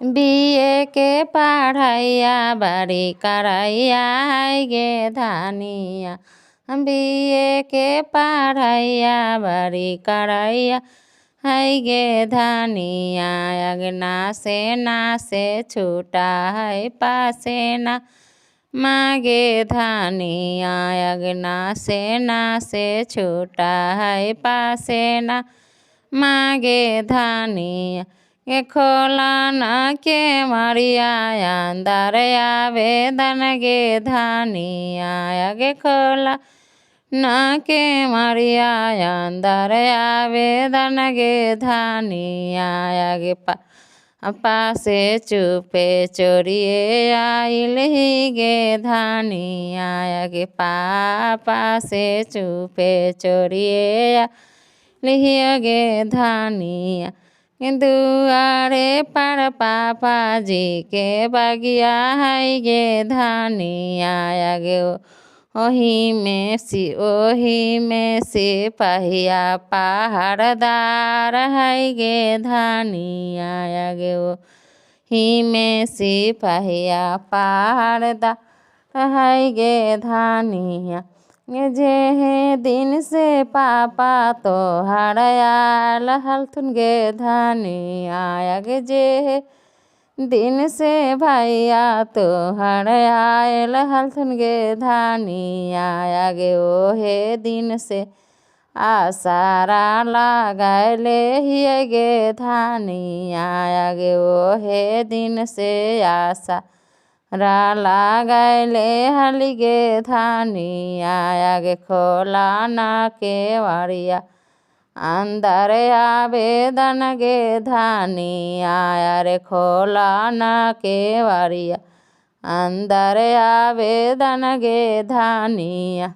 बिए के पढ़ैया बड़ी करैया है गे धनिया। बिए के पढ़ैया बड़ी करैया है गे धनिया। अगना से ना से छूटा है पासे ना मागे धनिया। अगना से ना से छूटा है पासे ना मागे धनिया। के खोला न के मरिया अंदर आवेदन गे धनिया। गे खोला न के मरिया अंदर आवेदन गे धनिया। गे पासे चुपे चोरिए आइल ही गे धनिया। गे पापा से चुपे चोरिए आइल गे धनिया। दुआरे पर पापा जी के बगिया है गे धनिया। गे ओही में सिपहिया पहरदार है गे धनिया। गे ओही में सिपहिया पहरदार है गे धनिया। जे दिन से पापा तो हरयाल हलथुन गे धनिया। गे जे दिन से भैया तो हरयाल हलथुन गे धनिया। गे ओहे दिन से आसारा लगैले हिय गे धनिया। गे ओहे दिन से आशा लागैले हली गे धनिया। गे खोला न के वरिया अंदर आवेदन गे धनिया। रे खोला न के वरिया अंदर आवेदन गे धनिया।